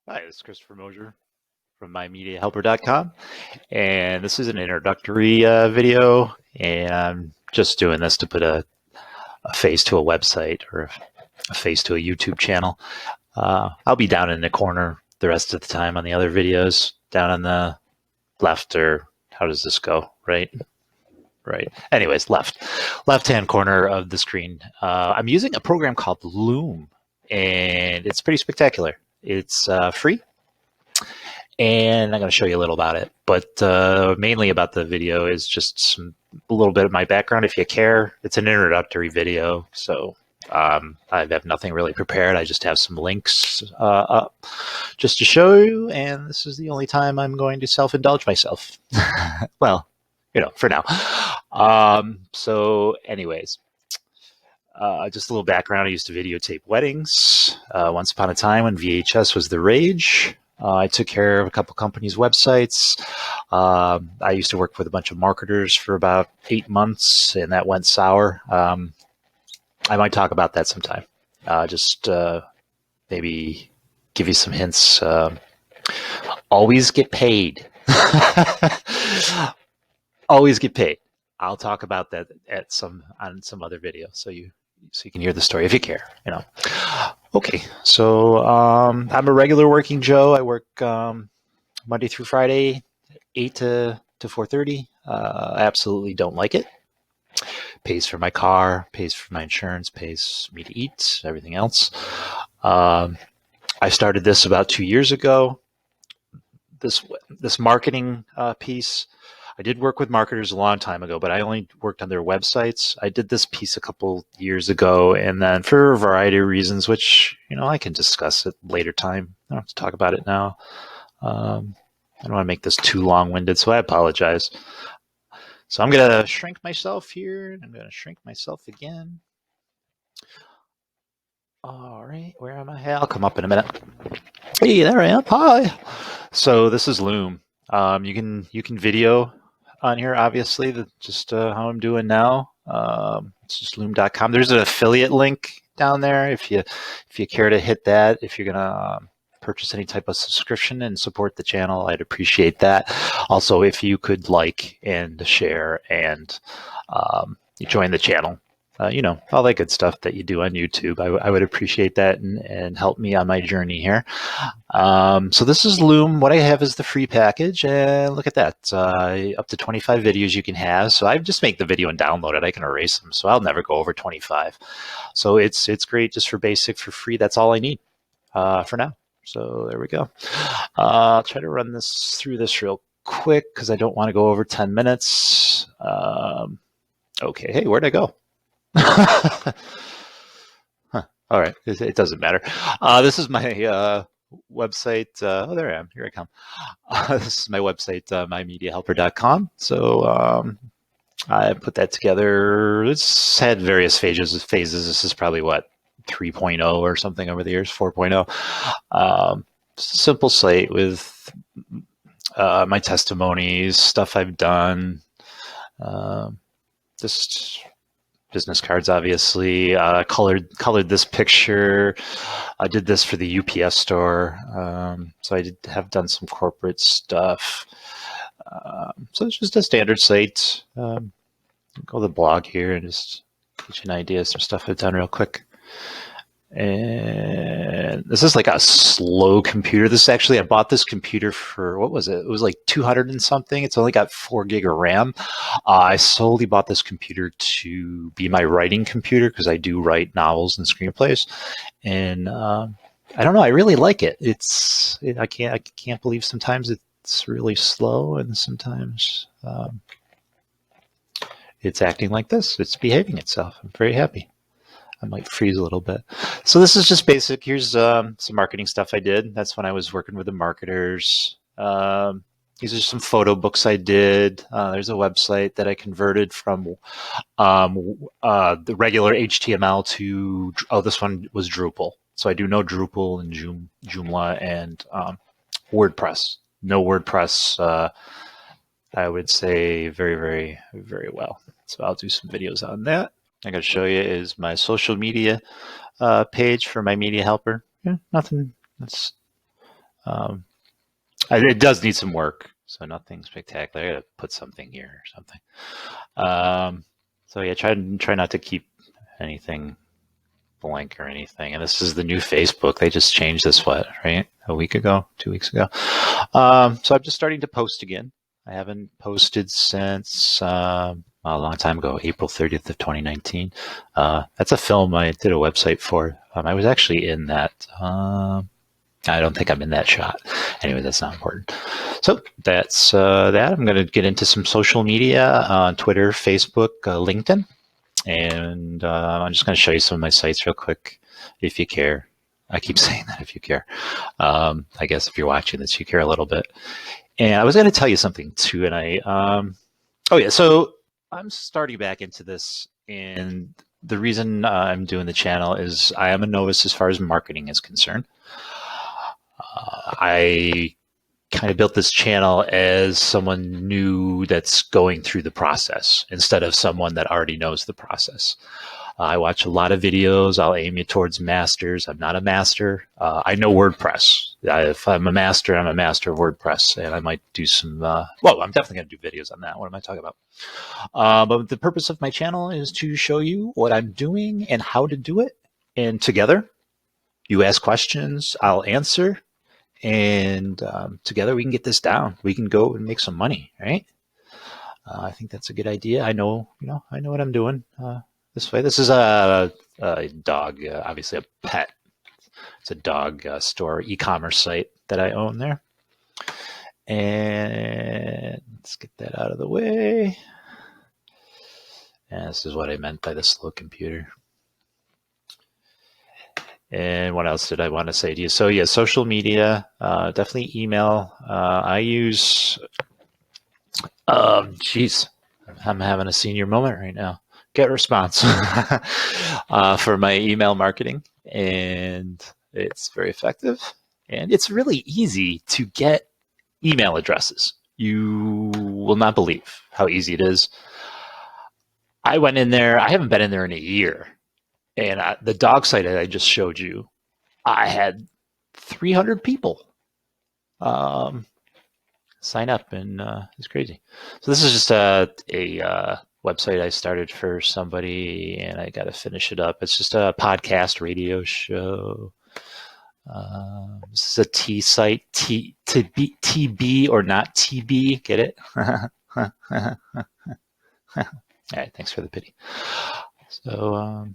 Hi, this is Christopher Mosier from MyMediaHelper.com, and this is an introductory video, and I'm just doing this to put a face to a website or a face to a YouTube channel. I'll be down in the corner the rest of the time on the other videos, down on the left, or how does this go? Right? Right. Anyways, left-hand corner of the screen. I'm using a program called Loom, and it's pretty spectacular. It's free. And I'm going to show you a little about it, but mainly about the video is just a little bit of my background. If you care, it's an introductory video, so I have nothing really prepared. I just have some links up just to show you, and this is the only time I'm going to self-indulge myself. Well, for now. So anyways, just a little background. I used to videotape weddings once upon a time when VHS was the rage. I took care of a couple companies' websites. I used to work with a bunch of marketers for about 8 months, and that went sour. I might talk about that sometime. Just maybe give you some hints. Always get paid. Always get paid. I'll talk about that on some other video, so you can hear the story if you care. Okay, so I'm a regular working Joe. I work Monday through Friday, 8 to 4:30. I absolutely don't like it. Pays for my car, pays for my insurance, pays me to eat, everything else. I started this about 2 years ago. This marketing piece. I did work with marketers a long time ago, but I only worked on their websites. I did this piece a couple years ago, and then for a variety of reasons, which, I can discuss at later time. I don't have to talk about it now. I don't want to make this too long-winded, so I apologize. So I'm going to shrink myself here, and I'm going to shrink myself again. All right, where am I? Hey, I'll come up in a minute. Hey, there I am. Hi. So this is Loom. You can video on here, obviously, just how I'm doing now. It's just loom.com. There's an affiliate link down there if you care to hit that. If you're gonna purchase any type of subscription and support the channel, I'd appreciate that. Also, if you could like and share and join the channel. All that good stuff that you do on YouTube. I would appreciate that and help me on my journey here. So this is Loom. What I have is the free package, and look at that. Up to 25 videos you can have. So I just make the video and download it. I can erase them, so I'll never go over 25. So it's great just for basic, for free. That's all I need for now. So there we go. I'll try to run through this real quick because I don't want to go over 10 minutes. Okay, hey, where'd I go? Huh. All right, it doesn't matter. This is my website. Oh, there I am. Here I come. This is my website, mymediahelper.com. So I put that together. It's had various phases. This is probably what, 3.0 or something over the years, 4.0. Simple site with my testimonies, stuff I've done. Just business cards, obviously. Colored this picture. I did this for the UPS store. So I have done some corporate stuff. So it's just a standard site. Go to the blog here and just get you an idea of some stuff I've done real quick. And this is like a slow computer. I bought this computer for, what was it? It was like 200 and something. It's only got 4 gig of RAM. I solely bought this computer to be my writing computer because I do write novels and screenplays. And I don't know, I really like it. I can't believe sometimes it's really slow, and sometimes it's acting like this. It's behaving itself. I'm very happy. I might freeze a little bit. So this is just basic. Here's some marketing stuff I did. That's when I was working with the marketers. These are some photo books I did. There's a website that I converted from the regular HTML to, this one was Drupal. So I do know Drupal and Joomla and WordPress. No WordPress, I would say very, very, very well. So I'll do some videos on that. I'm going to show you is my social media page for my Media Helper. Yeah, nothing. That's It does need some work, so nothing spectacular. I gotta put something here or something. So yeah, try not to keep anything blank or anything. And this is the new Facebook. They just changed this, right? A week ago, 2 weeks ago. So I'm just starting to post again. I haven't posted since a long time ago, April 30th of 2019. That's a film I did a website for. I was actually in that. I don't think I'm in that shot. Anyway, that's not important. So that's that. I'm going to get into some social media on Twitter, Facebook, LinkedIn. And I'm just going to show you some of my sites real quick, if you care. I keep saying that, if you care. I guess if you're watching this, you care a little bit. And I was going to tell you something too. And so I'm starting back into this. And the reason I'm doing the channel is I am a novice as far as marketing is concerned. I kind of built this channel as someone new that's going through the process instead of someone that already knows the process. I watch a lot of videos. I'll aim you towards masters. I'm not a master. I know WordPress. If I'm a master, I'm a master of WordPress, and I might do some, I'm definitely going to do videos on that. What am I talking about? But the purpose of my channel is to show you what I'm doing and how to do it. And together, you ask questions, I'll answer. And together we can get this down. We can go and make some money, right? I think that's a good idea. I know what I'm doing this way. This is a dog, obviously a pet. It's a dog store, e-commerce site that I own there. And let's get that out of the way. And this is what I meant by the slow computer. And what else did I want to say to you? So yeah, social media, definitely email. I use, I'm having a senior moment right now. GetResponse for my email marketing, and it's very effective. And it's really easy to get email addresses. You will not believe how easy it is. I went in there. I haven't been in there in a year. And the dog site that I just showed you, I had 300 people sign up, and it's crazy. So this is just a website I started for somebody, and I got to finish it up. It's just a podcast radio show. This is a T site, TB or not TB. Get it? All right, thanks for the pity. So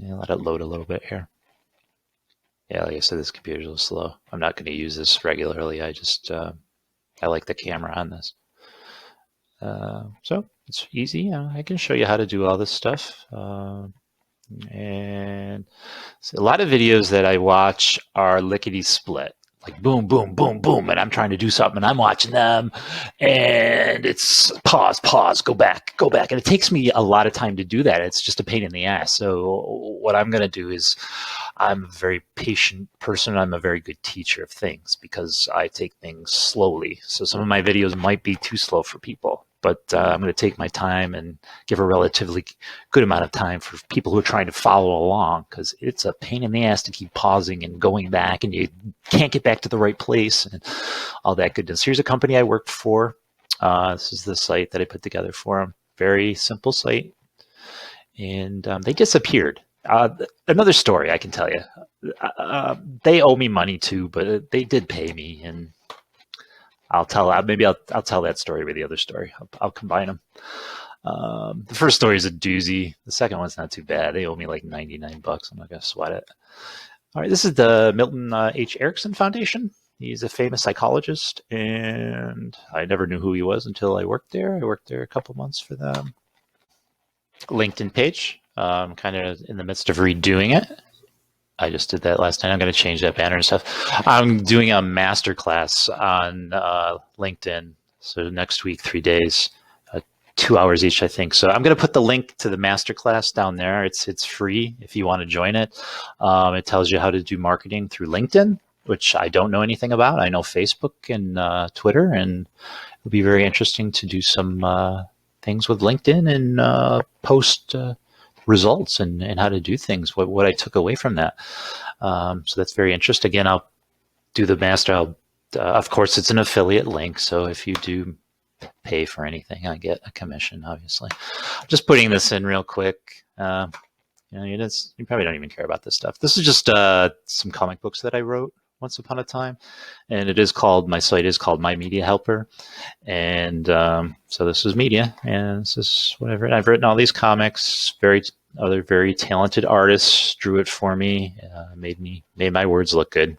let it load a little bit here. Yeah, like I said, this computer's a little slow. I'm not going to use this regularly. I just I like the camera on this. So it's easy. I can show you how to do all this stuff. And so a lot of videos that I watch are lickety split, like boom, boom, boom, boom, and I'm trying to do something and I'm watching them, and it's pause, go back, and it takes me a lot of time to do that. It's just a pain in the ass. So what I'm going to do is, I'm a very patient person. I'm a very good teacher of things because I take things slowly. So some of my videos might be too slow for people, but I'm going to take my time and give a relatively good amount of time for people who are trying to follow along, because it's a pain in the ass to keep pausing and going back, and you can't get back to the right place and all that goodness. Here's a company I worked for. This is the site that I put together for them. Very simple site. And they disappeared. Another story I can tell you. They owe me money too, but they did pay me, and I'll tell that story with the other story. I'll combine them. The first story is a doozy. The second one's not too bad. They owe me like $99. I'm not gonna sweat it. All right, this is the Milton H. Erickson Foundation. He's a famous psychologist, and I never knew who he was until I worked there. I worked there a couple months for them. LinkedIn page. I'm kind of in the midst of redoing it. I just did that last night. I'm going to change that banner and stuff. I'm doing a masterclass on LinkedIn. So next week, 3 days, 2 hours each, I think. So I'm going to put the link to the masterclass down there. It's free if you want to join it. It tells you how to do marketing through LinkedIn, which I don't know anything about. I know Facebook and Twitter, and it'll be very interesting to do some things with LinkedIn and post results and how to do things, what I took away from that. So that's very interesting. Again, I'll do the master. I'll of course, it's an affiliate link, so if you do pay for anything, I get a commission, obviously. Just putting this in real quick. You probably don't even care about this stuff. This is just some comic books that I wrote once upon a time, and my site is called My Media Helper, and so this is media, and this is whatever. I've written all these comics. Other very talented artists drew it for me, made my words look good,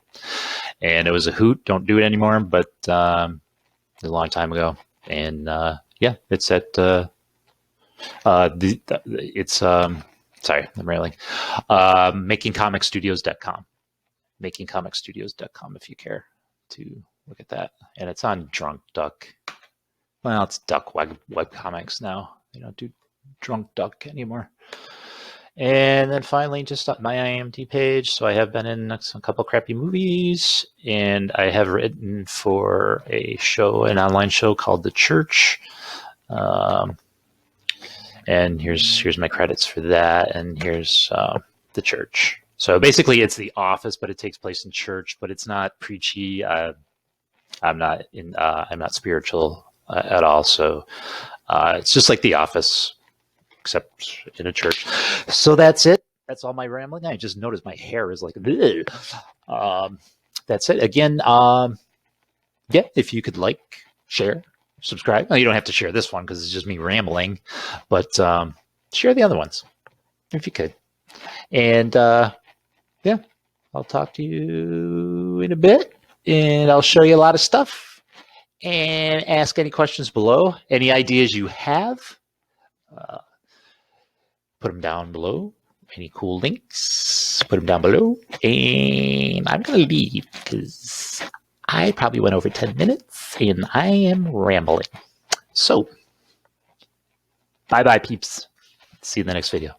and it was a hoot. Don't do it anymore, but it was a long time ago, and yeah, it's at sorry, I'm railing. MakingComicStudios.com. MakingComicStudios.com if you care to look at that. And it's on Drunk Duck. Well, it's Duck Webcomics now. They don't do Drunk Duck anymore. And then finally, just on my IMDb page. So I have been in a couple crappy movies, and I have written for an online show called The Church. And here's my credits for that, and here's The Church. So basically, it's The Office, but it takes place in church. But it's not preachy. I'm not spiritual at all. So it's just like The Office, except in a church. So that's it. That's all my rambling. I just noticed my hair is like. That's it. Again, yeah. If you could share, subscribe. No, you don't have to share this one because it's just me rambling, but share the other ones if you could. And yeah, I'll talk to you in a bit, and I'll show you a lot of stuff and ask any questions below. Any ideas you have, put them down below. Any cool links, put them down below. And I'm going to leave because I probably went over 10 minutes and I am rambling. So, bye-bye, peeps. See you in the next video.